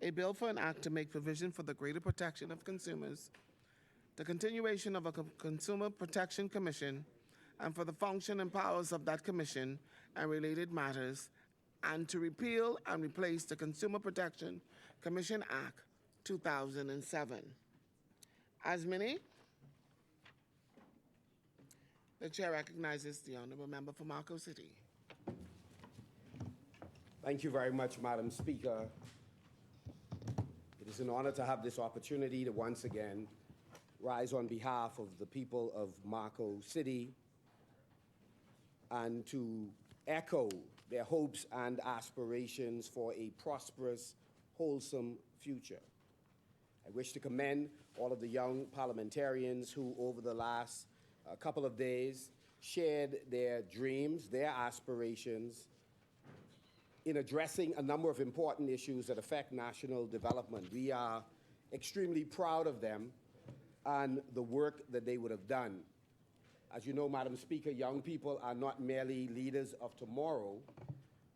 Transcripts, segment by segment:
A bill for an act to make provision for the greater protection of consumers, the continuation of a Consumer Protection Commission, and for the function and powers of that commission and related matters, and to repeal and replace the Consumer Protection Commission Act 2007. As many, the chair recognizes the honorable member for Marco City. Thank you very much, Madam Speaker. It is an honor to have this opportunity to once again rise on behalf of the people of Marco City and to echo their hopes and aspirations for a prosperous, wholesome future. I wish to commend all of the young parliamentarians who, over the last couple of days, shared their dreams, their aspirations in addressing a number of important issues that affect national development. We are extremely proud of them and the work that they would have done. As you know, Madam Speaker, young people are not merely leaders of tomorrow,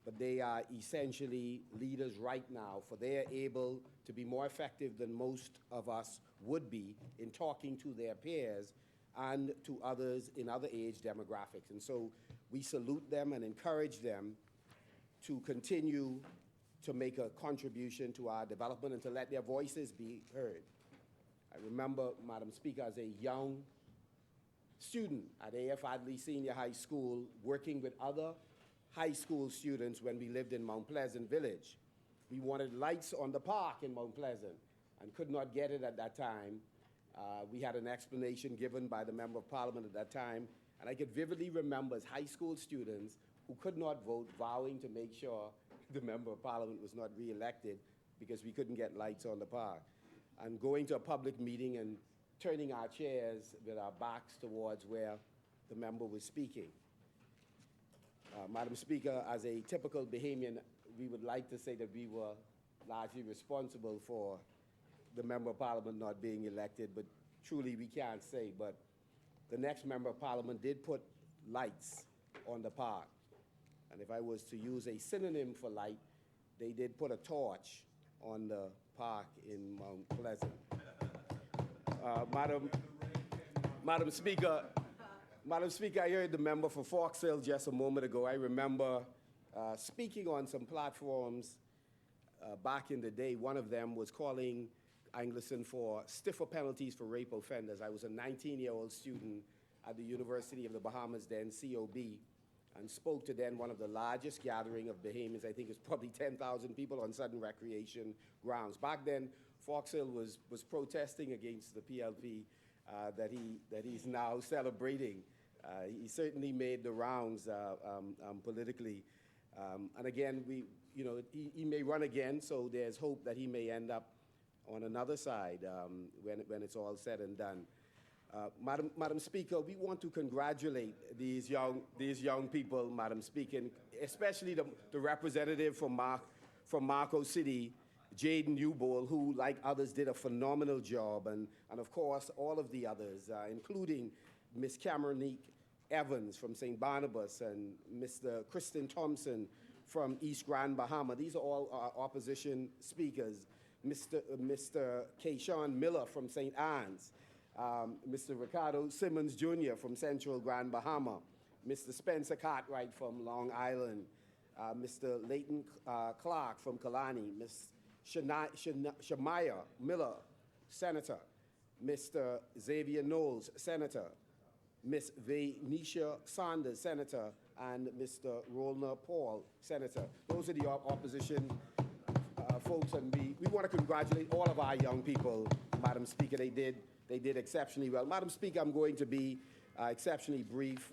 but they are essentially leaders right now, for they are able to be more effective than most of us would be in talking to their peers and to others in other age demographics. And so we salute them and encourage them to continue to make a contribution to our development and to let their voices be heard. I remember, Madam Speaker, as a young student at A.F. Adley Senior High School, working with other high school students when we lived in Mount Pleasant Village. We wanted lights on the park in Mount Pleasant and could not get it at that time. We had an explanation given by the Member of Parliament at that time, and I could vividly remember as high school students who could not vote vowing to make sure the Member of Parliament was not re-elected because we couldn't get lights on the park. And going to a public meeting and turning our chairs with our backs towards where the member was speaking. Madam Speaker, as a typical Bahamian, we would like to say that we were largely responsible for the Member of Parliament not being elected, but truly we can't say. But the next Member of Parliament did put lights on the park. And if I was to use a synonym for light, they did put a torch on the park in Mount Pleasant. Madam Speaker, I heard the member for Fox Hill just a moment ago. I remember speaking on some platforms back in the day. One of them was calling Anglican for stiffer penalties for rape offenders. I was a 19-year-old student at the University of the Bahamas, then COB, and spoke to then one of the largest gathering of Bahamians. I think it was probably 10,000 people on Sudden Recreation grounds. Back then, Fox Hill was protesting against the PLP that he's now celebrating. He certainly made the rounds politically. And again, he may run again, so there's hope that he may end up on another side when it's all said and done. Madam Speaker, we want to congratulate these young people, Madam Speaker, especially the representative from Marco City, Jaden Newbold, who, like others, did a phenomenal job, and of course, all of the others, including Ms. Cameronique Evans from St. Barnabas and Mr. Kristen Thompson from East Grand Bahama. These are all opposition speakers. Mr. Keyshawn Miller from St. Anne's, Mr. Ricardo Simmons Jr. from Central Grand Bahama, Mr. Spencer Cartwright from Long Island, Mr. Leighton Clark from Kalani, Ms. Shamaya Miller, Senator, Mr. Xavier Knowles, Senator, Ms. Venetia Saunders, Senator, and Mr. Rolner Paul, Senator. Those are the opposition folks, and we want to congratulate all of our young people, Madam Speaker. They did exceptionally well. Madam Speaker, I'm going to be exceptionally brief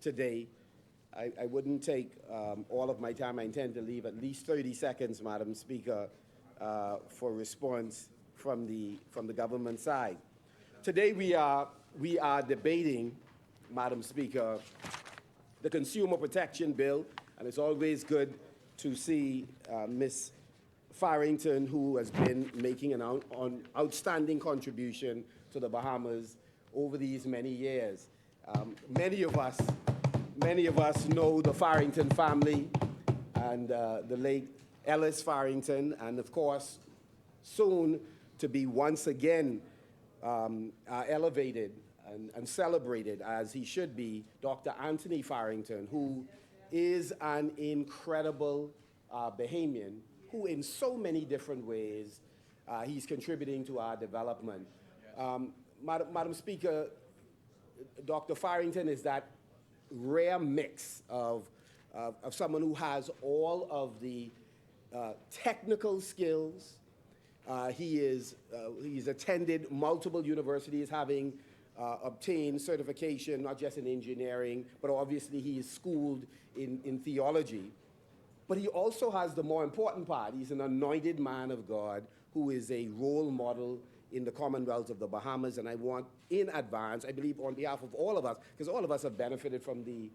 today. I wouldn't take all of my time. I intend to leave at least 30 seconds, Madam Speaker, for response from the government side. Today we are debating, Madam Speaker, the Consumer Protection Bill, and it's always good to see Ms. Farrington, who has been making an outstanding contribution to the Bahamas over these many years. Many of us know the Farrington family and the late Ellis Farrington, and of course, soon to be once again elevated and celebrated as he should be, Dr. Anthony Farrington, who is an incredible Bahamian who in so many different ways he's contributing to our development. Madam Speaker, Dr. Farrington is that rare mix of someone who has all of the technical skills. He's attended multiple universities, having obtained certification, not just in engineering, but obviously he is schooled in theology. But he also has the more important part. He's an anointed man of God who is a role model in the Commonwealth of the Bahamas. And I want, in advance, I believe on behalf of all of us, because all of us have benefited from the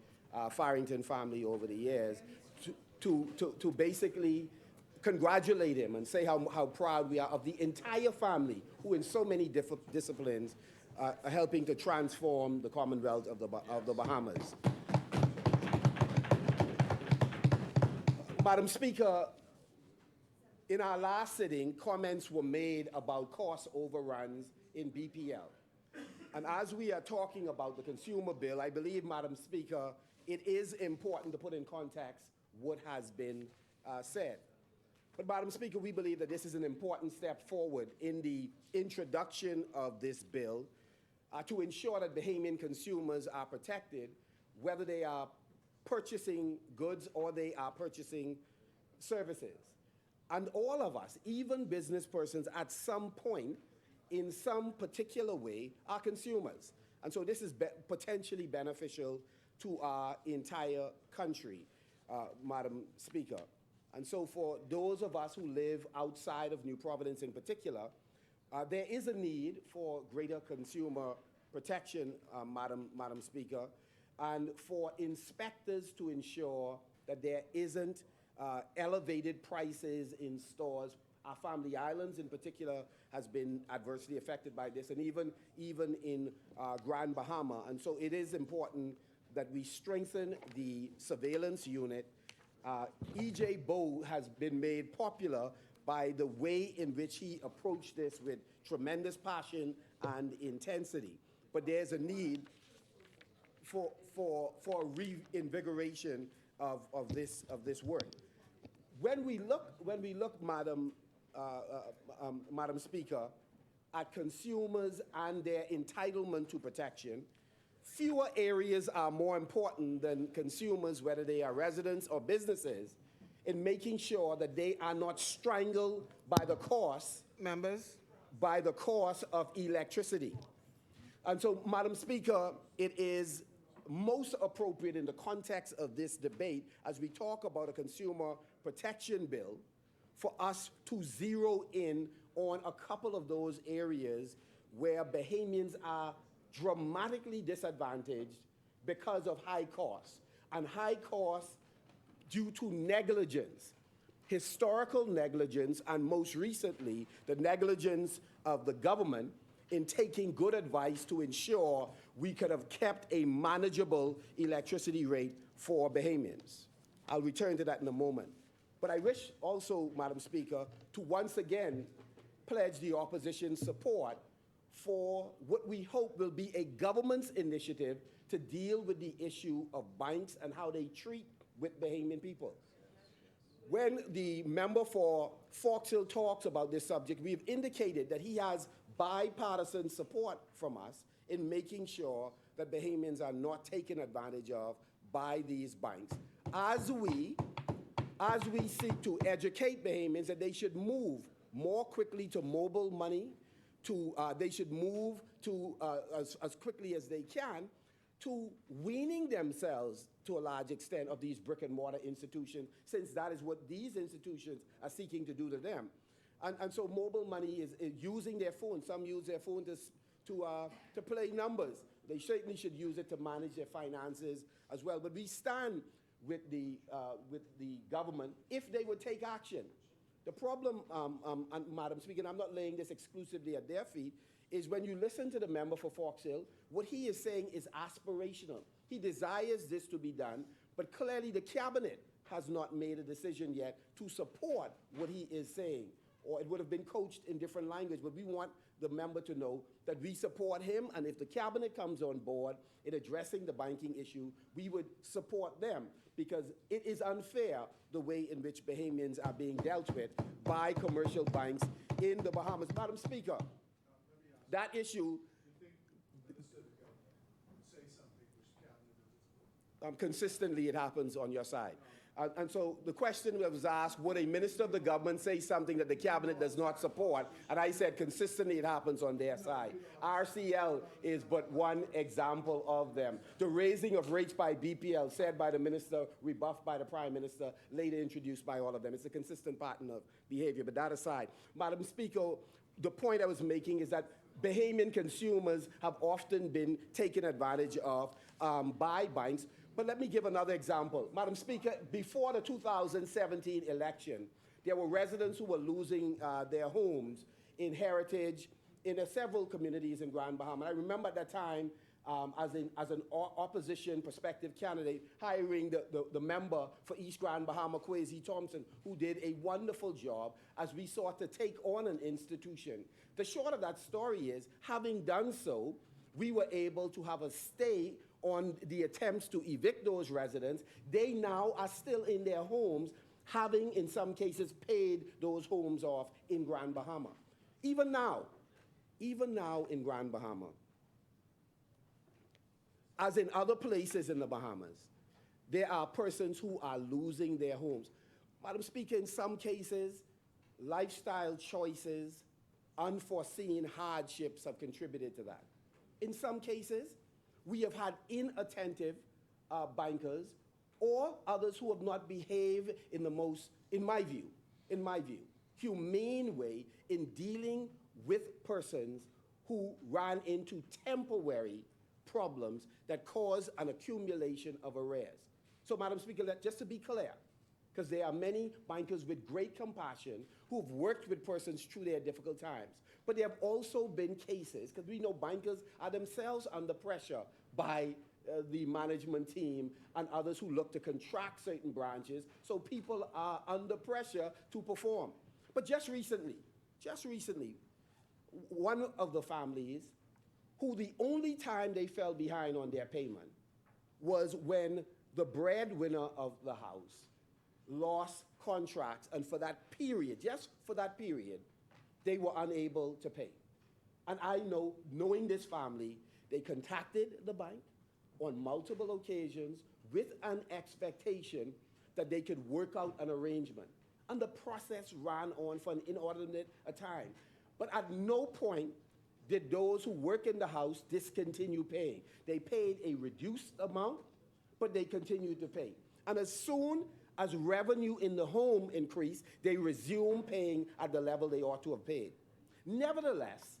Farrington family over the years, to basically congratulate him and say how proud we are of the entire family who in so many disciplines are helping to transform the Commonwealth of the Bahamas. Madam Speaker, in our last sitting, comments were made about cost overruns in BPL. And as we are talking about the consumer bill, I believe, Madam Speaker, it is important to put in context what has been said. But, Madam Speaker, we believe that this is an important step forward in the introduction of this bill to ensure that Bahamian consumers are protected, whether they are purchasing goods or they are purchasing services. And all of us, even business persons, at some point, in some particular way, are consumers. And so this is potentially beneficial to our entire country, Madam Speaker. And so for those of us who live outside of New Providence in particular, there is a need for greater consumer protection, Madam Speaker, and for inspectors to ensure that there isn't elevated prices in stores. Our Family Islands in particular has been adversely affected by this, and even in Grand Bahama. And so it is important that we strengthen the surveillance unit. E.J. Bowe has been made popular by the way in which he approached this with tremendous passion and intensity. But there's a need for reinvigoration of this work. When we look, Madam Speaker, at consumers and their entitlement to protection, fewer areas are more important than consumers, whether they are residents or businesses, in making sure that they are not strangled by the cost of electricity. And so, Madam Speaker, it is most appropriate in the context of this debate, as we talk about a consumer protection bill, for us to zero in on a couple of those areas where Bahamians are dramatically disadvantaged because of high costs, and high costs due to negligence, historical negligence, and most recently, the negligence of the government in taking good advice to ensure we could have kept a manageable electricity rate for Bahamians. I'll return to that in a moment. But I wish also, Madam Speaker, to once again pledge the opposition's support for what we hope will be a government's initiative to deal with the issue of banks and how they treat with Bahamian people. When the member for Fox Hill talks about this subject, we've indicated that he has bipartisan support from us in making sure that Bahamians are not taken advantage of by these banks. As we seek to educate Bahamians that they should move more quickly to mobile money, they should move to, as quickly as they can, to weaning themselves to a large extent of these brick and mortar institutions, since that is what these institutions are seeking to do to them. And so mobile money is using their phone. Some use their phone to play numbers. They certainly should use it to manage their finances as well. But we stand with the government if they would take action. The problem, Madam Speaker, and I'm not laying this exclusively at their feet, is when you listen to the member for Fox Hill, what he is saying is aspirational. He desires this to be done, but clearly the cabinet has not made a decision yet to support what he is saying, or it would have been coached in different language, but we want the member to know that we support him, and if the cabinet comes on board in addressing the banking issue, we would support them, because it is unfair the way in which Bahamians are being dealt with by commercial banks in the Bahamas. Madam Speaker, that issue, consistently it happens on your side. And so the question was asked, would a minister of the government say something that the cabinet does not support? And I said, consistently it happens on their side. RCL is but one example of them. The raising of rates by BPL, said by the minister, rebuffed by the prime minister, later introduced by all of them. It's a consistent pattern of behavior, but that aside. Madam Speaker, the point I was making is that Bahamian consumers have often been taken advantage of by banks. But let me give another example. Madam Speaker, before the 2017 election, there were residents who were losing their homes in Heritage, in several communities in Grand Bahama. I remember at that time, as an opposition prospective candidate, hiring the member for East Grand Bahama, Kwesi Thompson, who did a wonderful job as we sought to take on an institution. The short of that story is, having done so, we were able to have a stay on the attempts to evict those residents. They now are still in their homes, having in some cases paid those homes off in Grand Bahama. Even now in Grand Bahama, as in other places in the Bahamas, there are persons who are losing their homes. Madam Speaker, in some cases, lifestyle choices, unforeseen hardships have contributed to that. In some cases, we have had inattentive bankers or others who have not behaved in the most, in my view, humane way in dealing with persons who ran into temporary problems that cause an accumulation of arrears. So, Madam Speaker, just to be clear, because there are many bankers with great compassion who've worked with persons through their difficult times. But there have also been cases, because we know bankers are themselves under pressure by the management team and others who look to contract certain branches, so people are under pressure to perform. But just recently, one of the families who the only time they fell behind on their payment was when the breadwinner of the house lost contracts, and for that period, just for that period, they were unable to pay. And I know, knowing this family, they contacted the bank on multiple occasions with an expectation that they could work out an arrangement. And the process ran on for an inordinate time. But at no point did those who work in the house discontinue paying. They paid a reduced amount, but they continued to pay. And as soon as revenue in the home increased, they resumed paying at the level they ought to have paid. Nevertheless,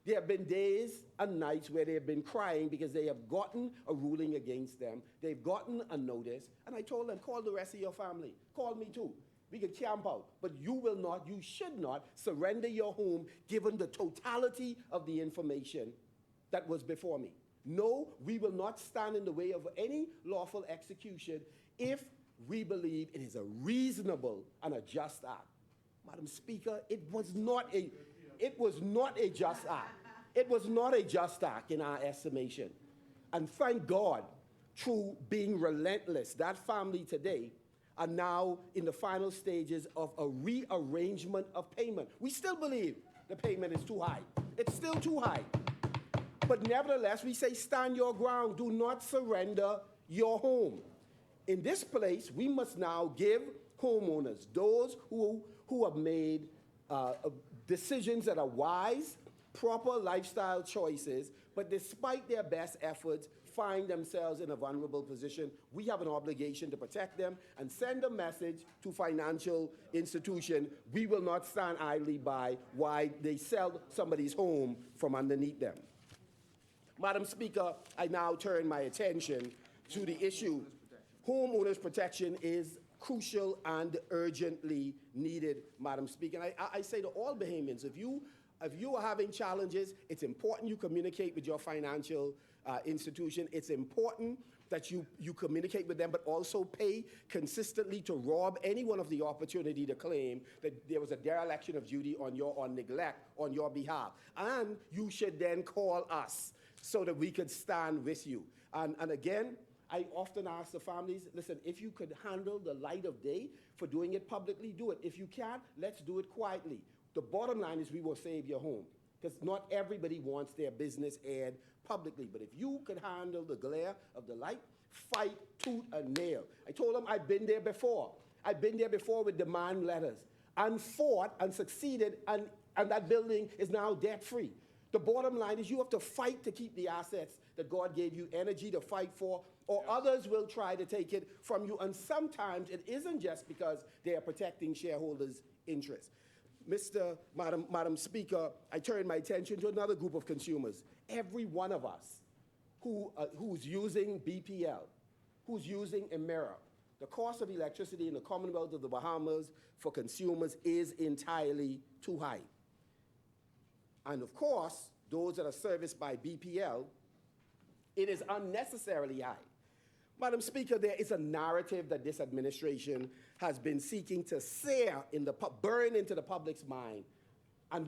there have been days and nights where they have been crying because they have gotten a ruling against them. They've gotten a notice, and I told them, call the rest of your family. Call me too. We can camp out, but you should not surrender your home given the totality of the information that was before me. No, we will not stand in the way of any lawful execution if we believe it is a reasonable and a just act. Madam Speaker, it was not a just act. It was not a just act in our estimation. And thank God, through being relentless, that family today are now in the final stages of a rearrangement of payment. We still believe the payment is too high. It's still too high. But nevertheless, we say stand your ground. Do not surrender your home. In this place, we must now give homeowners, those who have made decisions that are wise, proper lifestyle choices, but despite their best efforts, find themselves in a vulnerable position. We have an obligation to protect them and send a message to financial institutions. We will not stand idly by while they sell somebody's home from underneath them. Madam Speaker, I now turn my attention to the issue. Homeowners protection is crucial and urgently needed, Madam Speaker. And I say to all Bahamians, if you are having challenges, it's important you communicate with your financial institution. It's important that you communicate with them, but also pay consistently to rob anyone of the opportunity to claim that there was a dereliction of duty on neglect on your behalf. And you should then call us so that we could stand with you. And again, I often ask the families, listen, if you could handle the light of day for doing it publicly, do it. If you can't, let's do it quietly. The bottom line is we will save your home, because not everybody wants their business aired publicly. But if you could handle the glare of the light, fight tooth and nail. I told them I've been there before. I've been there before with demand letters and fought and succeeded, and that building is now debt-free. The bottom line is you have to fight to keep the assets that God gave you energy to fight for, or others will try to take it from you. And sometimes it isn't just because they are protecting shareholders' interests. Madam Speaker, I turn my attention to another group of consumers. Every one of us who's using BPL, who's using Emera, the cost of electricity in the Commonwealth of the Bahamas for consumers is entirely too high. And of course, those that are serviced by BPL, it is unnecessarily high. Madam Speaker, there is a narrative that this administration has been seeking to burn into the public's mind, and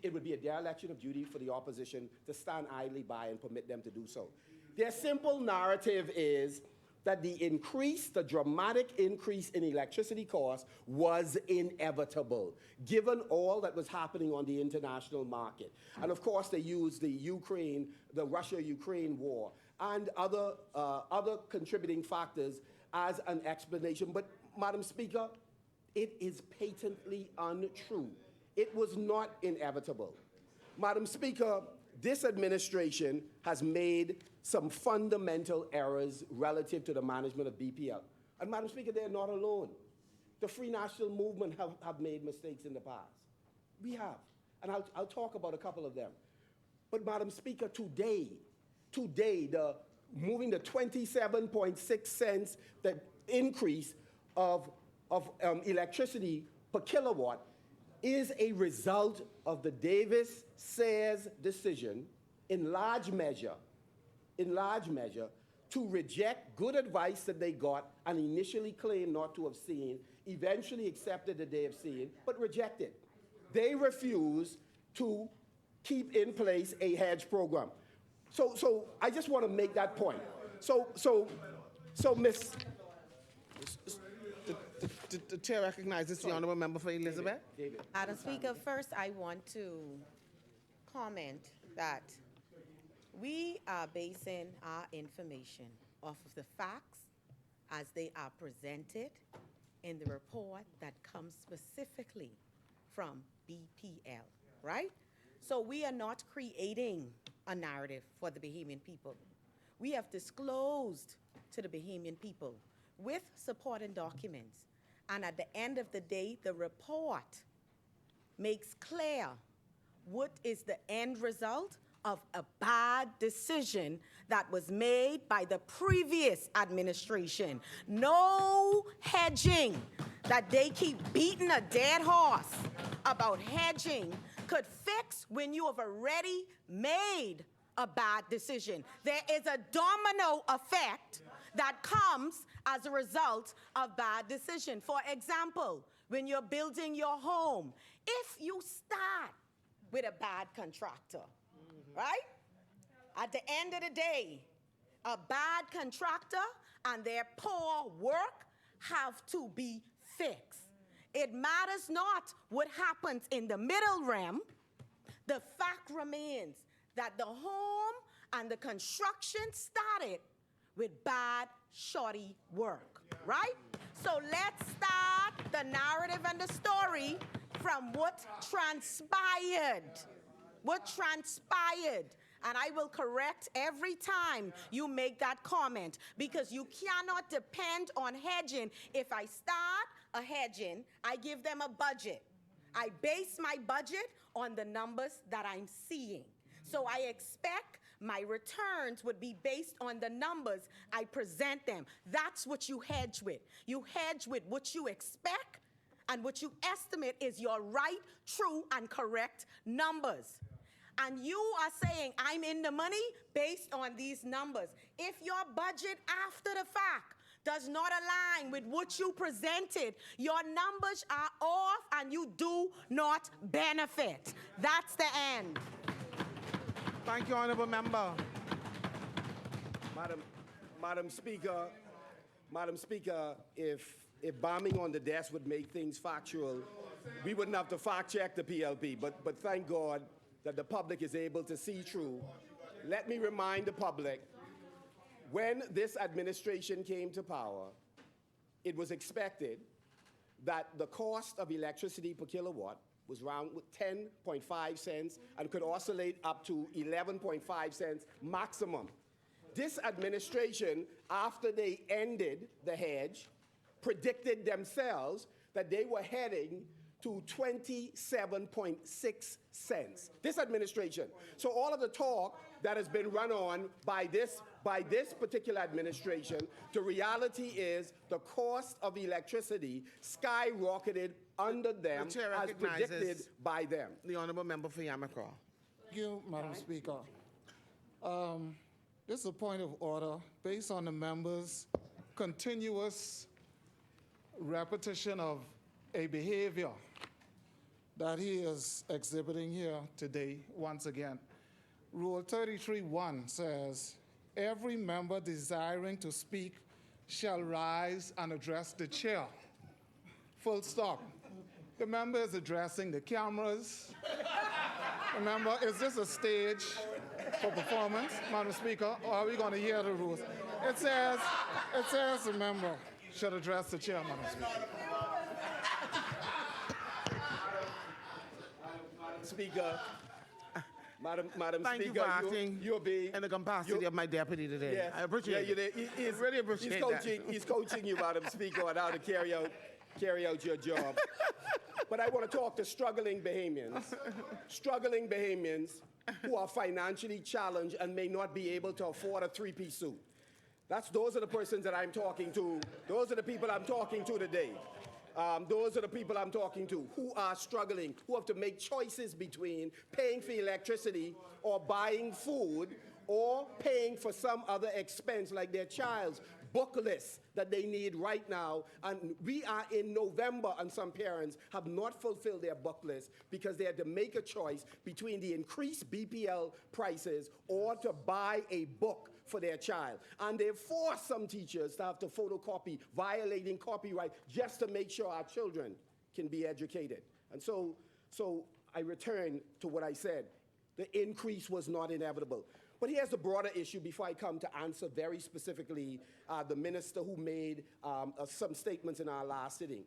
it would be a dereliction of duty for the opposition to stand idly by and permit them to do so. Their simple narrative is that the dramatic increase in electricity costs was inevitable, given all that was happening on the international market. And of course, they used the Russia-Ukraine war and other contributing factors as an explanation. But, Madam Speaker, it is patently untrue. It was not inevitable. Madam Speaker, this administration has made some fundamental errors relative to the management of BPL. And, Madam Speaker, they're not alone. The Free National Movement have made mistakes in the past. We have. And I'll talk about a couple of them. But, Madam Speaker, today, moving the 27.6 cents, the increase of electricity per kilowatt is a result of the Davis-Sayers decision in large measure, to reject good advice that they got and initially claimed not to have seen, eventually accepted that they have seen, but rejected. They refuse to keep in place a hedge program. So I just want to make that point. The chair recognizes the honourable member for Elizabeth. David. Madam Speaker, first I want to comment that we are basing our information off of the facts as they are presented in the report that comes specifically from BPL, right? So we are not creating a narrative for the Bahamian people. We have disclosed to the Bahamian people with supporting documents. And at the end of the day, the report makes clear what is the end result of a bad decision that was made by the previous administration. No hedging, that they keep beating a dead horse about hedging could fix when you have already made a bad decision. There is a domino effect that comes as a result of bad decision. For example, when you're building your home, if you start with a bad contractor, right? At the end of the day, a bad contractor and their poor work have to be fixed. It matters not what happens in the middle realm. The fact remains that the home and the construction started with bad, shoddy work, right? So let's start the narrative and the story from what transpired. What transpired. And I will correct every time you make that comment, because you cannot depend on hedging. If I start a hedging, I give them a budget. I base my budget on the numbers that I'm seeing. So I expect my returns would be based on the numbers I present them. That's what you hedge with. You hedge with what you expect and what you estimate is your right, true, and correct numbers. And you are saying, I'm in the money based on these numbers. If your budget after the fact does not align with what you presented, your numbers are off and you do not benefit. That's the end. Thank you, Honorable Member. Madam Speaker, if bombing on the desk would make things factual, we wouldn't have to fact check the PLP, but thank God that the public is able to see through. Let me remind the public, when this administration came to power, it was expected that the cost of electricity per kilowatt was around 10.5 cents and could oscillate up to 11.5 cents maximum. This administration, after they ended the hedge, predicted themselves that they were heading to 27.6 cents. This administration. So all of the talk that has been run on by this particular administration, the reality is the cost of electricity skyrocketed under them as predicted by them. The Honorable Member for Yamacraw. Thank you, Madam Speaker. This is a point of order based on the member's continuous repetition of a behavior that he is exhibiting here today once again. Rule 33.1 says, every member desiring to speak shall rise and address the chair. Full stop. The member is addressing the cameras. Remember, is this a stage for performance, Madam Speaker, or are we going to hear the rules? It says the member should address the chair, Madam Speaker. Madam Thank Speaker, you for acting in the capacity of my deputy today. Yes, I appreciate it. He's really appreciate that. He's coaching you, Madam Speaker, on how to carry out your job. But I want to talk to struggling Bahamians who are financially challenged and may not be able to afford a three-piece suit. Those are the persons that I'm talking to. Those are the people I'm talking to today. Those are the people I'm talking to who are struggling, who have to make choices between paying for electricity or buying food or paying for some other expense like their child's book list that they need right now. And we are in November and some parents have not fulfilled their book list because they had to make a choice between the increased BPL prices or to buy a book for their child. And they force some teachers to have to photocopy, violating copyright, just to make sure our children can be educated. And so I return to what I said. The increase was not inevitable. But here's the broader issue before I come to answer very specifically the minister who made some statements in our last sitting.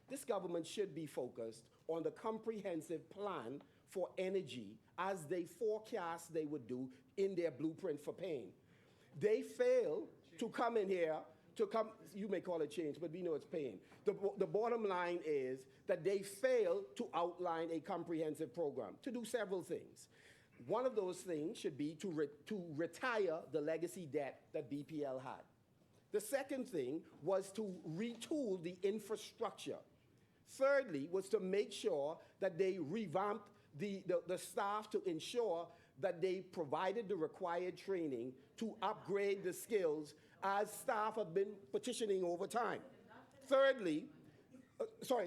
This government should be focused on the comprehensive plan for energy as they forecast they would do in their blueprint for pain. They fail to come in here, you may call it change, but we know it's pain. The bottom line is that they fail to outline a comprehensive program to do several things. One of those things should be to retire the legacy debt that BPL had. The second thing was to retool the infrastructure. Thirdly was to make sure that they revamped the staff to ensure that they provided the required training to upgrade the skills as staff have been petitioning over time. Thirdly,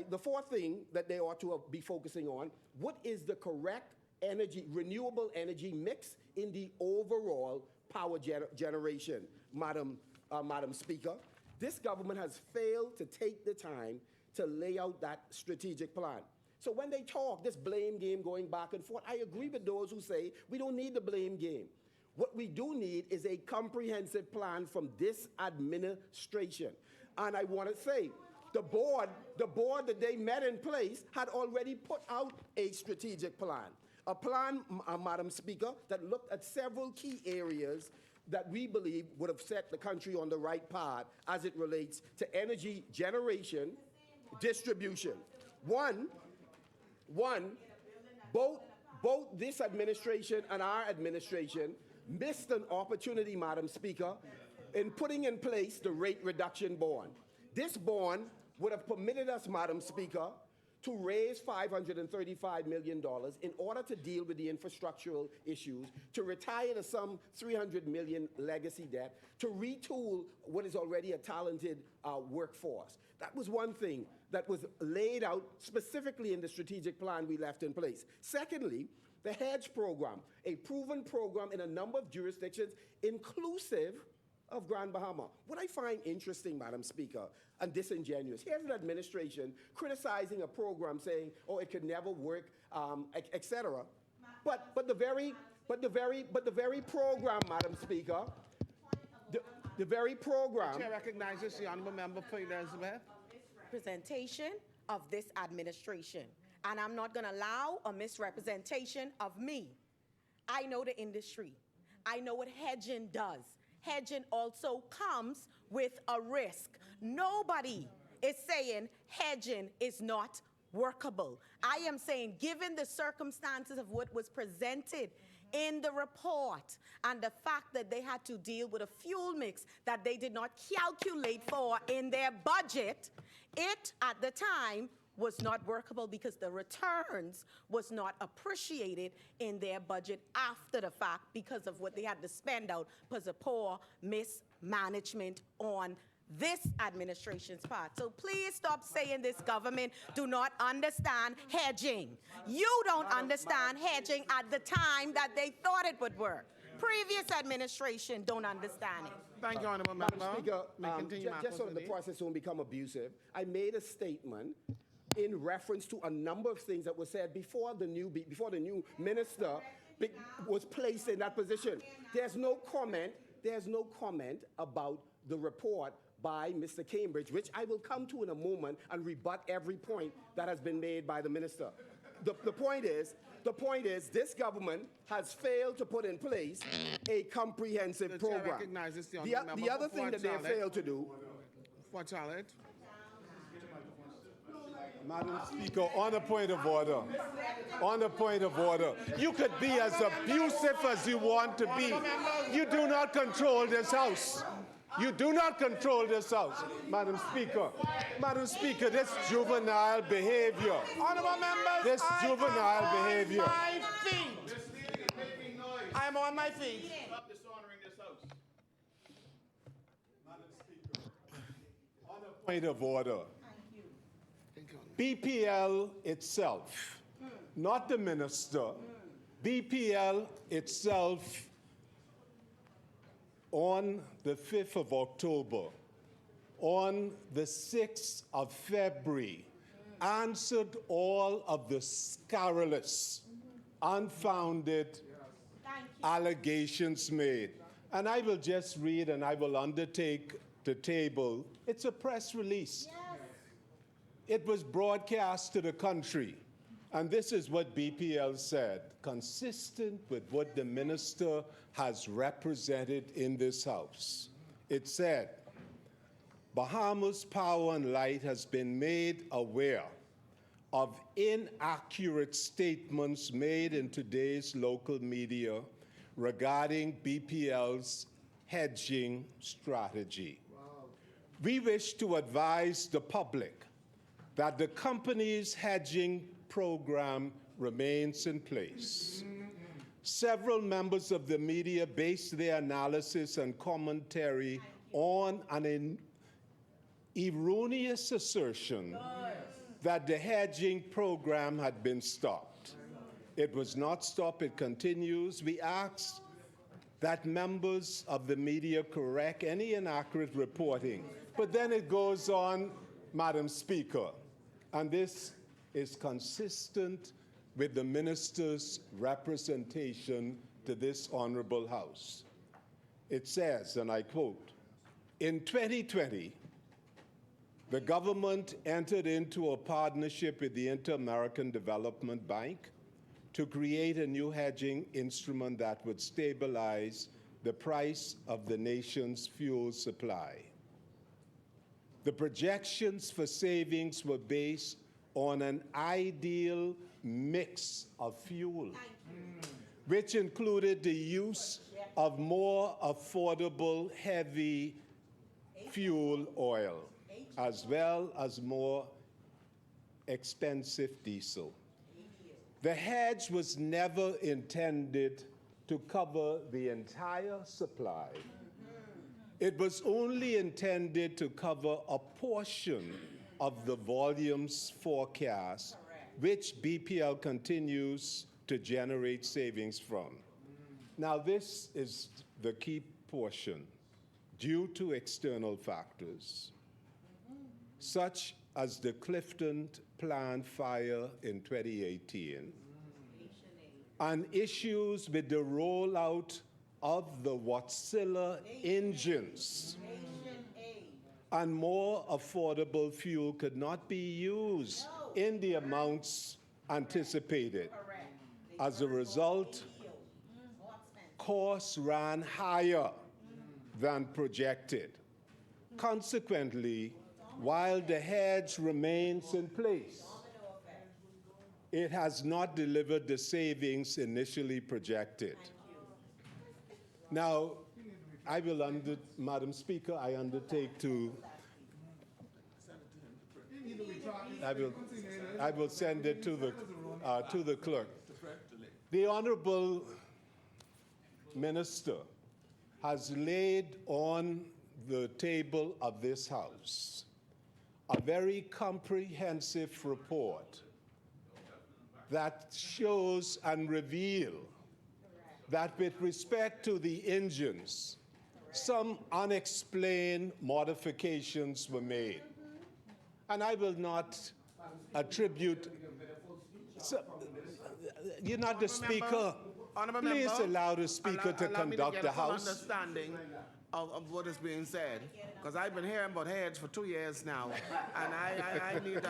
the fourth thing that they ought to be focusing on, what is the correct renewable energy mix in the overall power generation, Madam Speaker. This government has failed to take the time to lay out that strategic plan. So when they talk, this blame game going back and forth, I agree with those who say we don't need the blame game. What we do need is a comprehensive plan from this administration. And I want to say, the board that they met in place had already put out a strategic plan. A plan, Madam Speaker, that looked at several key areas that we believe would have set the country on the right path as it relates to energy generation, distribution. One, both this administration and our administration missed an opportunity, Madam Speaker, in putting in place the rate reduction bond. This bond would have permitted us, Madam Speaker, to raise $535 million in order to deal with the infrastructural issues, to retire the some $300 million legacy debt, to retool what is already a talented workforce. That was one thing that was laid out specifically in the strategic plan we left in place. Secondly, the hedge program, a proven program in a number of jurisdictions, inclusive of Grand Bahama. What I find interesting, Madam Speaker, and disingenuous, here's an administration criticizing a program saying, oh, it could never work, etc. But the very program, Madam Speaker, the very program. Chair recognizes the honourable member for Elizabeth. Representation of this administration. And I'm not going to allow a misrepresentation of me. I know the industry. I know what hedging does. Hedging also comes with a risk. Nobody is saying hedging is not workable. I am saying, given the circumstances of what was presented in the report and the fact that they had to deal with a fuel mix that they did not calculate for in their budget, it at the time was not workable because the returns was not appreciated in their budget after the fact because of what they had to spend out because of poor mismanagement on this administration's part. So please stop saying this government do not understand hedging. You don't understand hedging at the time that they thought it would work. Previous administration don't understand it. Thank you, honourable member. Madam Speaker, May continue, just so Marcos the Lee. process won't become abusive, I made a statement in reference to a number of things that were said before the new minister was placed in that position. There's no comment about the report by Mr. Cambridge, which I will come to in a moment and rebut every point that has been made by the minister. The point is, this government has failed to put in place a comprehensive The chair program. recognizes the honourable member The other for thing that they Charlotte. failed to do. For Charlotte. Madam Speaker, on a point of order. On a point of order. You could be as abusive as you want to be. You do not control this House. You do not control this House. Madam Speaker, this juvenile behavior. Honourable members, This juvenile behavior. my feet. I am on my feet. Stop dishonoring this House. Madam Speaker, on a point of order. BPL itself, not the minister, BPL itself on the 5th of October, on the 6th of February, answered all of the scurrilous, unfounded allegations made. And I will just read and I will undertake the table. It's a press release. It was broadcast to the country, and this is what BPL said, consistent with what the minister has represented in this House. It said, Bahamas Power and Light has been made aware of inaccurate statements made in today's local media regarding BPL's hedging strategy. We wish to advise the public that the company's hedging program remains in place. Several members of the media based their analysis and commentary on an erroneous assertion that the hedging program had been stopped. It was not stopped, it continues. We ask that members of the media correct any inaccurate reporting. But then it goes on, Madam Speaker, and this is consistent with the minister's representation to this honorable House. It says, and I quote, in 2020, the government entered into a partnership with the Inter-American Development Bank to create a new hedging instrument that would stabilize the price of the nation's fuel supply. The projections for savings were based on an ideal mix of fuel, which included the use of more affordable heavy fuel oil, as well as more expensive diesel. The hedge was never intended to cover the entire supply. It was only intended to cover a portion of the volumes forecast, which BPL continues to generate savings from. Now, this is the key portion. Due to external factors, such as the Clifton plant fire in 2018, and issues with the rollout of the Wärtsilä engines, and more affordable fuel could not be used in the amounts anticipated. As a result, costs ran higher than projected. Consequently, while the hedge remains in place, it has not delivered the savings initially projected. Now, Madam Speaker, I undertake to, I will send it to the clerk. The Honorable Minister has laid on the table of this House a very comprehensive report that shows and reveals that with respect to the engines, some unexplained modifications were made. And I will not attribute, you're not the Speaker. Honourable Please member, allow the Speaker to allow me conduct get the a full House. understanding of what is being said, because I've been hearing about heads for 2 years now, and I need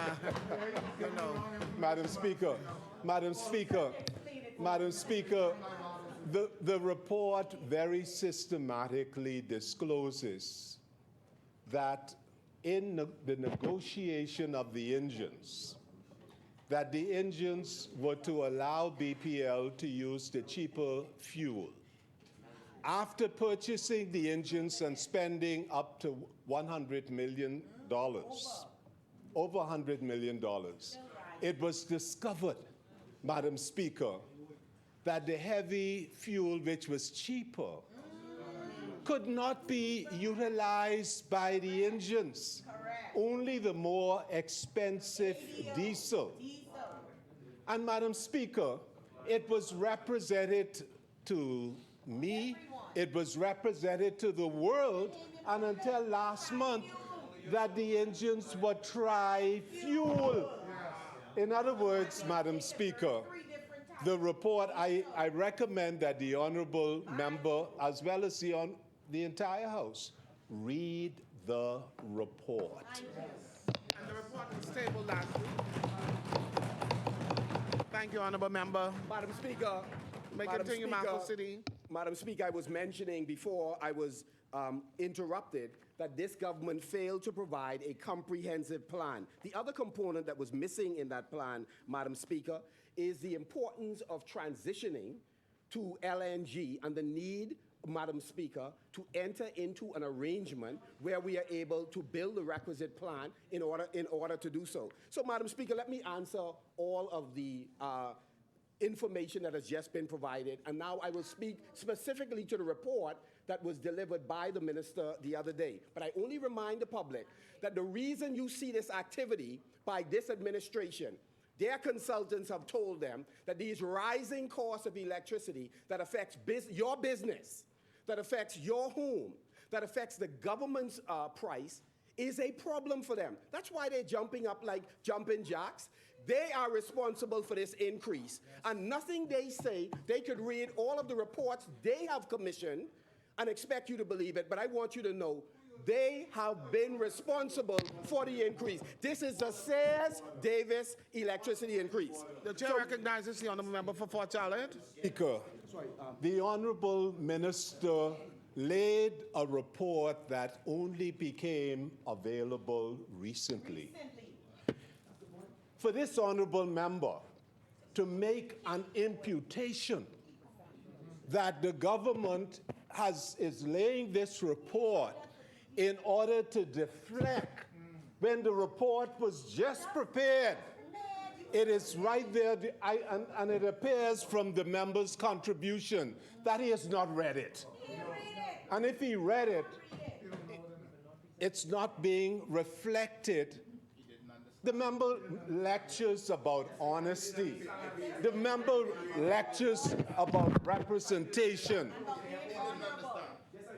you know. Madam Speaker, the report very systematically discloses that in the negotiation of the engines, that the engines were to allow BPL to use the cheaper fuel. After purchasing the engines and spending up to $100 million, over $100 million, it was discovered, Madam Speaker, that the heavy fuel, which was cheaper, could not be utilized by the engines. Only the more expensive diesel. And Madam Speaker, it was represented to me, it was represented to the world, and until last month, that the engines were tri-fuel. In other words, Madam Speaker, the report, I recommend that the honorable member, as well as the entire House, read the report. And the report was tabled last week. Thank you, honourable member. Madam Speaker. May Madam continue, Speaker, Marco City. Madam Speaker, I was mentioning before I was interrupted that this government failed to provide a comprehensive plan. The other component that was missing in that plan, Madam Speaker, is the importance of transitioning to LNG and the need, Madam Speaker, to enter into an arrangement where we are able to build the requisite plan in order to do so. So, Madam Speaker, let me answer all of the information that has just been provided, and now I will speak specifically to the report that was delivered by the minister the other day. But I only remind the public that the reason you see this activity by this administration, their consultants have told them that these rising costs of electricity that affects your business, that affects your home, that affects the government's price, is a problem for them. That's why they're jumping up like jumping jacks. They are responsible for this increase. And nothing they say, they could read all of the reports they have commissioned and expect you to believe it. But I want you to know, they have been responsible for the increase. This is the Sears-Davis electricity increase. The chair recognizes the honourable member for Fort Charlotte. Speaker, the honorable minister laid a report that only became available recently. For this honorable member to make an imputation that the government is laying this report in order to deflect when the report was just prepared It is right there, and it appears from the member's contribution that he has not read it. And if he read it, it's not being reflected. The member lectures about honesty. The member lectures about representation.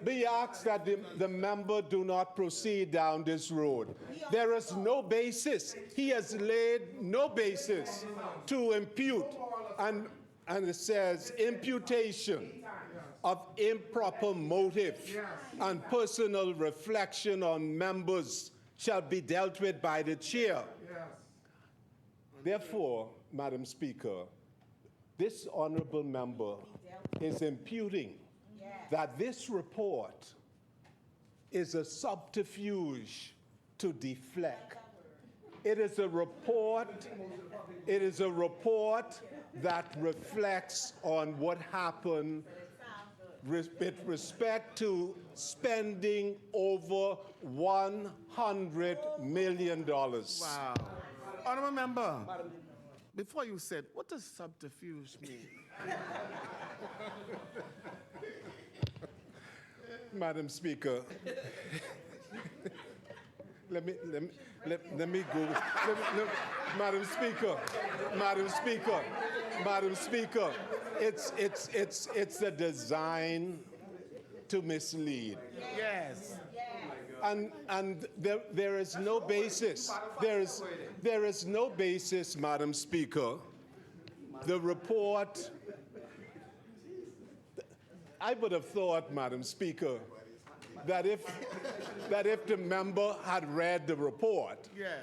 We ask that the member do not proceed down this road. There is no basis. He has laid no basis to impute. And it says imputation of improper motive and personal reflection on members shall be dealt with by the chair. Therefore, Madam Speaker, this honorable member is imputing that this report is a subterfuge to deflect. It is a report that reflects on what happened with respect to spending over $100 million. Wow. Honorable member, before you said, what does subterfuge mean? Madam Speaker, let me go. Madam Speaker, it's a design to mislead. Yes. And there is no basis. There is no basis, Madam Speaker. The report, I would have thought, Madam Speaker, that if the member had read the report, Yes.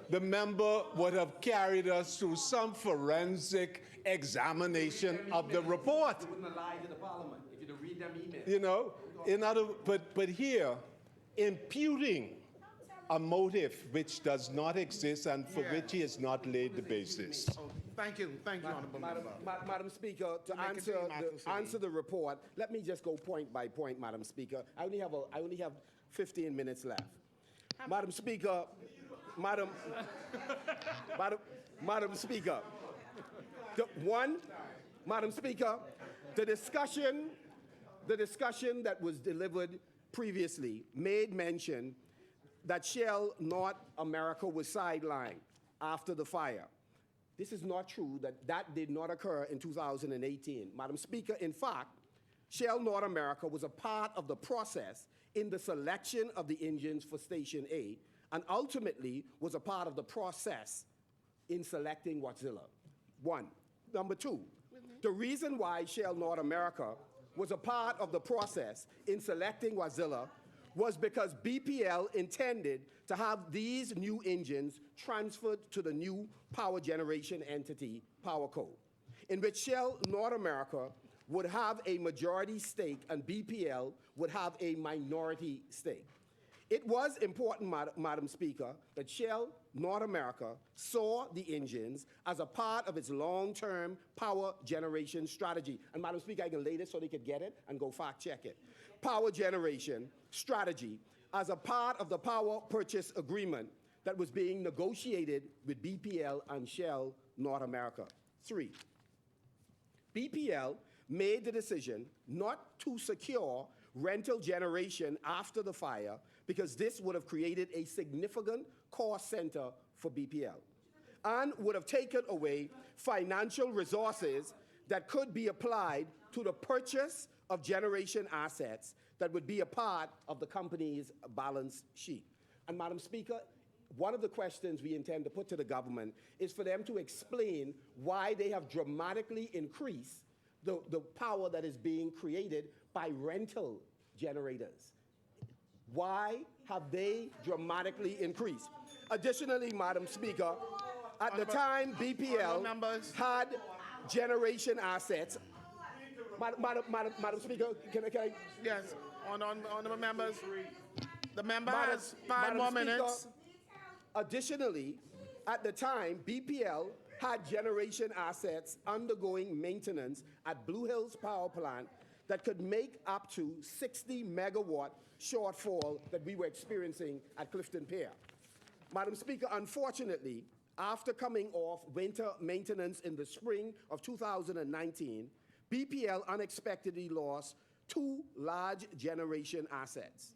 the member would have carried us through some forensic examination of the report. You wouldn't have lied to the parliament if you'd read them emails. You know, but here, imputing a motive which does not exist and for which he has not laid the basis. Oh, thank you, Honorable Member. Madam Speaker, to may continue, Marcus. answer the report, let me just go point by point, Madam Speaker. I only have 15 minutes left. Madam Speaker, Madam Speaker, Madam Speaker, the discussion that was delivered previously made mention that Shell North America was sidelined after the fire. This is not true, that did not occur in 2018. Madam Speaker, in fact, Shell North America was a part of the process in the selection of the engines for Station A, and ultimately was a part of the process in selecting Wärtsilä. One. Number two, the reason why Shell North America was a part of the process in selecting Wärtsilä was because BPL intended to have these new engines transferred to the new power generation entity, PowerCo, in which Shell North America would have a majority stake and BPL would have a minority stake. It was important, Madam Speaker, that Shell North America saw the engines as a part of its long-term power generation strategy. And Madam Speaker, I can lay this so they could get it and go fact check it. Power generation strategy as a part of the power purchase agreement that was being negotiated with BPL and Shell North America. Three, BPL made the decision not to secure rental generation after the fire because this would have created a significant cost center for BPL and would have taken away financial resources that could be applied to the purchase of generation assets that would be a part of the company's balance sheet. And Madam Speaker, one of the questions we intend to put to the government is for them to explain why they have dramatically increased the power that is being created by rental generators. Why have they dramatically increased? Additionally, Madam Speaker, at the time BPL had generation assets. Madam Speaker, can I? Yes, honorable members. The member Madam- has 5 more Madam Speaker, minutes. Additionally, at the time, BPL had generation assets undergoing maintenance at Blue Hills Power Plant that could make up to 60 megawatt shortfall that we were experiencing at Clifton Pier. Madam Speaker, unfortunately, after coming off winter maintenance in the spring of 2019, BPL unexpectedly lost 2 large generation assets.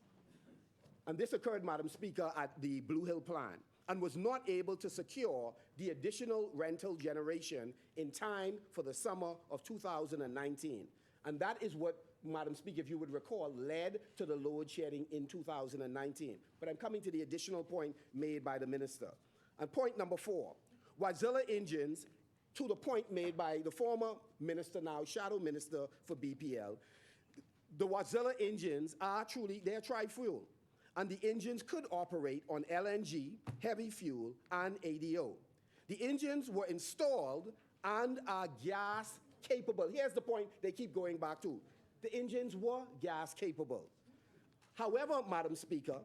And this occurred, Madam Speaker, at the Blue Hill plant, and was not able to secure the additional rental generation in time for the summer of 2019. And that is what, Madam Speaker, if you would recall, led to the load shedding in 2019. But I'm coming to the additional point made by the minister. And point number 4, Wazilla engines, to the point made by the former minister, now shadow minister for BPL, the Wazilla engines are truly, they're tri-fuel. And the engines could operate on LNG, heavy fuel, and ADO. The engines were installed and are gas capable. Here's the point they keep going back to. The engines were gas capable. However, Madam Speaker,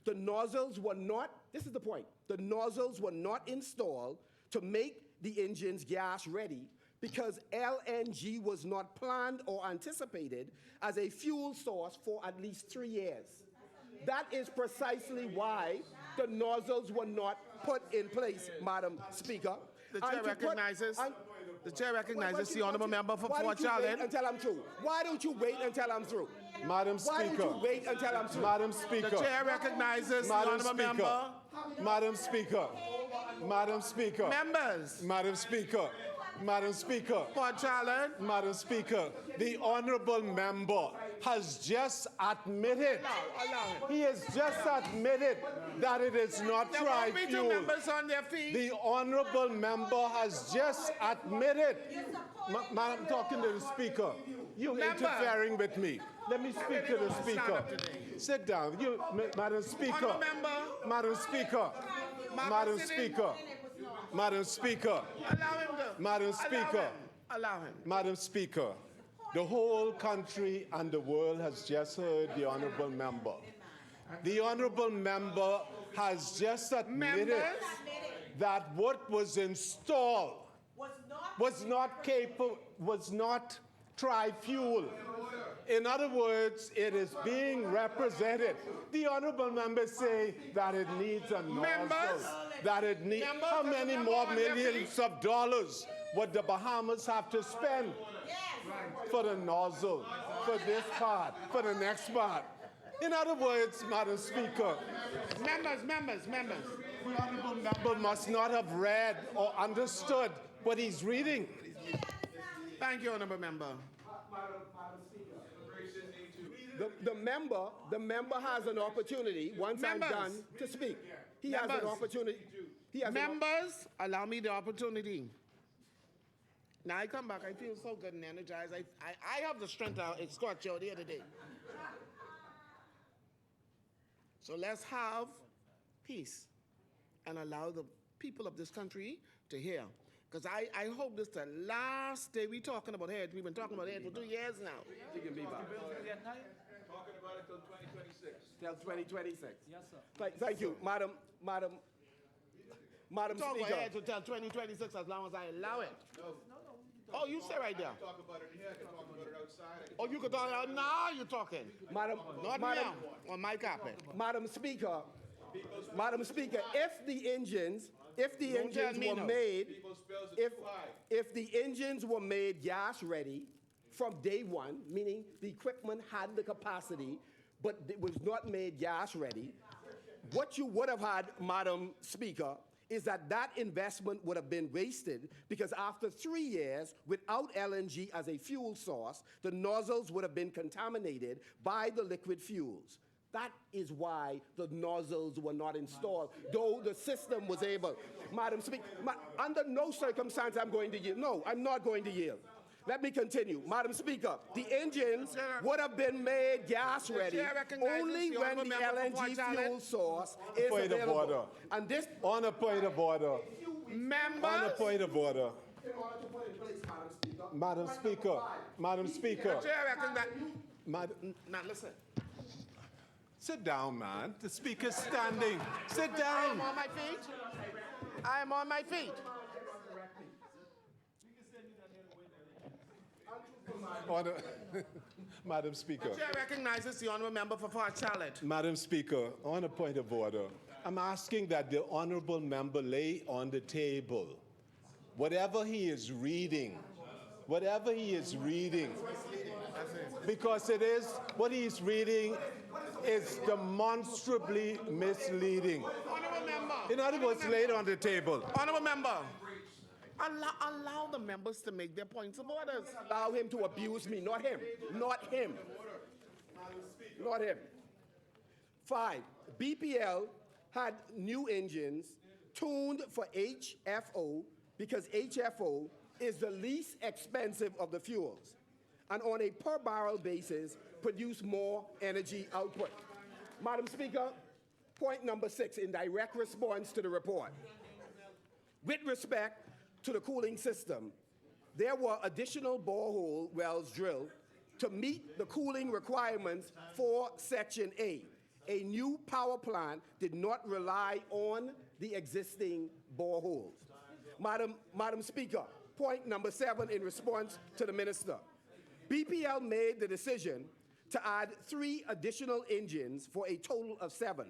the nozzles were not, this is the point, the nozzles were not installed to make the engines gas ready because LNG was not planned or anticipated as a fuel source for at least 3 years. That is precisely why the nozzles were not put in place, Madam Speaker. The chair recognizes the honourable member for Why Fort don't you wait Charlotte. until I'm through? Why don't you wait until I'm through? Madam Why Speaker. don't you wait until I'm through? Madam The Speaker. chair recognizes the Madam honourable Speaker. member. Madam Speaker. Madam Speaker. Members, Madam Speaker. Madam Speaker. Fort Charlotte. Madam Speaker, the honourable member has just admitted, he has just admitted that it is not There won't be 2 tri-fuel. members on their feet. The honourable member has just admitted. Madam, I'm talking to the speaker. You Member. interfering with me. Let me speak to the speaker. Sit down. You, Madam Speaker. Honourable member. Madam Speaker. Madam Speaker. Madam Speaker. Allow him to. Madam Speaker. Allow him. Madam Speaker, the whole country and the world has just heard the honourable member. The honourable member has just admitted Members. that what was installed was not capable, was not tri-fuel. In other words, it is being represented. The honourable members say that it needs a nozzle. Members. That it needs. Members How of the many member more on their millions of dollars would the Bahamas have to spend for the nozzle, for this part, for the next part? In other words, Madam Speaker, Members. the honourable member must not have read or understood what he's reading. Thank you, honourable member. The member has an opportunity, once Members. I'm done, to speak. He has an Members. opportunity. He has an Members, allow me the opportunity. Now I come back, I feel so good and energized. I have the strength to escort you out here today. So let's have peace and allow the people of this country to hear. Because I hope this is the last day we're talking about heads. We've been talking about heads for 2 years now. Talking about it till 2026. Till 2026. Yes, sir. Thank you, Madam Talk Speaker. about heads until 2026 as long as I allow it. Oh, you stay right there. Talk about it here, I can talk about it outside. Oh, you can talk out now. You're talking. Madam, Not Madam, now on my carpet. Madam Speaker, if the engines Don't tell me were no. made, People's bills are if, too high. if the engines were made gas ready from day one, meaning the equipment had the capacity, but it was not made gas ready, what you would have had, Madam Speaker, is that investment would have been wasted because after 3 years, without LNG as a fuel source, the nozzles would have been contaminated by the liquid fuels. That is why the nozzles were not installed, though the system was able. Madam Speaker, under no circumstance I'm going to yield. No, I'm not going to yield. Let me continue. Madam Speaker, the engines would have been made gas ready chair recognizes only the when honourable the member for LNG Port Charlotte. fuel source is Point of available. order. And this, On a point of order. On a Members, point of order. in order to put in place, Madam Speaker. Madam Speaker. chair recognize. Now listen. Sit down, man. The speaker's standing. Sit I down. am on my feet. I am on my feet. Order. Madam Speaker. Chair recognizes the honourable member for Fort Charlotte. Madam Speaker, on a point of order. I'm asking that the honorable member lay on the table whatever he is reading, because it is, what he's reading is demonstrably misleading. Honorable member. In other words, lay it on the table. Honorable member. Allow the members to make their points of orders. Allow him to abuse me, not him. Not him. Not him. 5, BPL had new engines tuned for HFO because HFO is the least expensive of the fuels, and on a per barrel basis produce more energy output. Madam Speaker, point number 6 in direct response to the report. With respect to the cooling system, there were additional borehole wells drilled to meet the cooling requirements for Section A. A new power plant did not rely on the existing boreholes. Madam Speaker, point number 7 in response to the minister. BPL made the decision to add 3 additional engines for a total of 7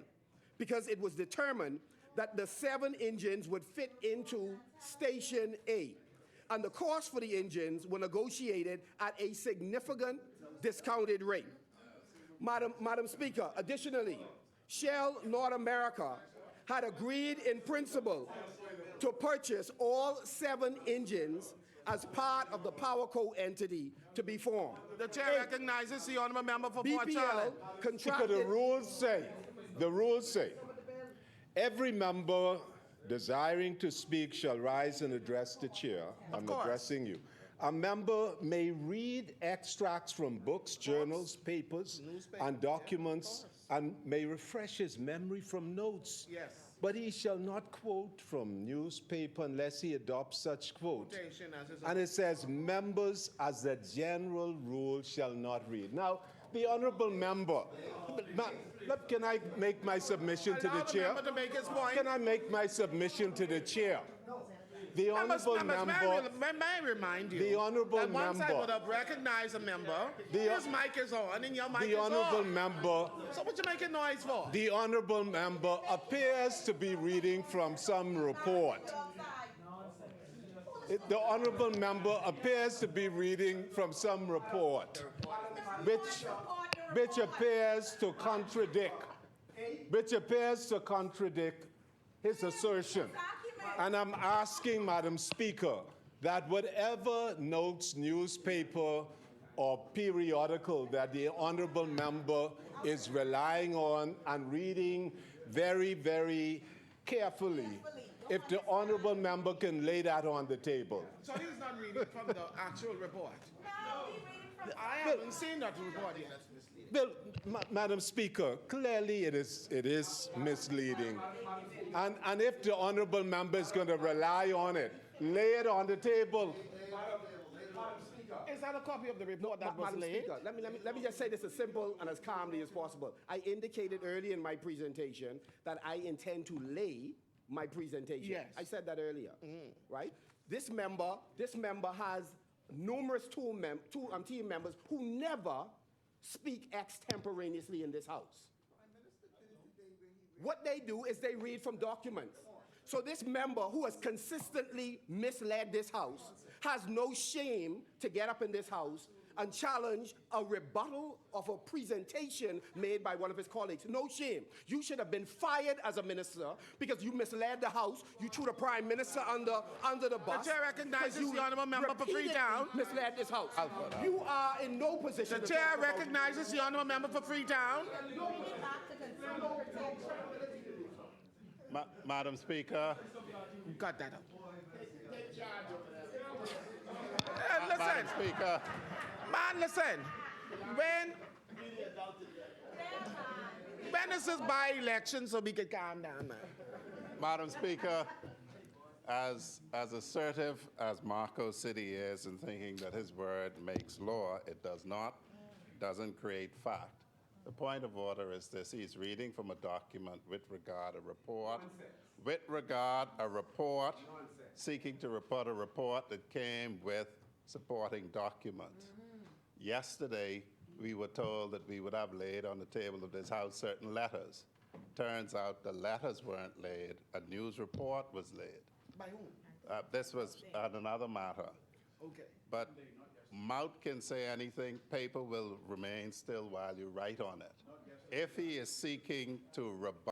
because it was determined that the 7 engines would fit into Station A, and the cost for the engines were negotiated at a significant discounted rate. Madam Speaker, additionally, Shell North America had agreed in principle to purchase all 7 engines as part of the PowerCo entity to be formed. The chair recognizes the honorable member for Port BPL Charlotte. Because contracted. the rules say, every member desiring to speak shall rise and address the chair. I'm course. addressing you. A member may read extracts from books, journals, papers, and documents, and may refresh his memory from notes. Yes. But he shall not quote from newspaper unless he adopts such quote. Quotation as his And it says, members as a general rule shall not read. Now, the honorable member, can I make my submission to the Allow chair? member to make his point. Can I make my submission to the chair? The honorable member, may I remind you the honorable that once I member- would have recognized a member, The- his mic is on and your mic the is honorable on. member, So what you making noise for? the honorable member appears to be reading from some report. The honorable member appears to be reading from some report, which appears to contradict his assertion. And I'm asking, Madam Speaker, that whatever notes, newspaper, or periodical that the honorable member is relying on and reading very, very carefully, if the honorable member can lay that on the table. So he's not reading from the actual report. I haven't seen that report yet. Well, Madam Speaker, clearly it is misleading. And if the honorable member is going to rely on it, lay it on the table. Is that a copy of the report that was Madam laid? Speaker, let me just say this as simple and as calmly as possible. I indicated early in my presentation that I intend to lay my presentation. Yes. I said that earlier, right? This member has numerous team members who never speak extemporaneously in this house. What they do is they read from documents. So this member who has consistently misled this house has no shame to get up in this house and challenge a rebuttal of a presentation made by one of his colleagues. No shame. You should have been fired as a minister because you misled the house. You threw the prime minister under the bus. The chair recognizes because you the honourable member for repeatedly Freetown. Misled this house. You are in no position The to chair talk about- recognizes the honorable member for Freetown. Madam Speaker, Got that up. Madam Listen, Speaker, man, listen. When is this by-election so we can calm down, man? Madam Speaker, as assertive as Marco City is in thinking that his word makes law, it does not, doesn't create fact. The point of order is this: he's reading from a document with regard a report, seeking to report a report that came with supporting documents. Yesterday, we were told that we would have laid on the table of this House certain letters. Turns out the letters weren't laid, a news report was laid. By whom? This was on another matter. Okay. But mouth can say anything, paper will remain still while you write on it. If he is seeking to rebut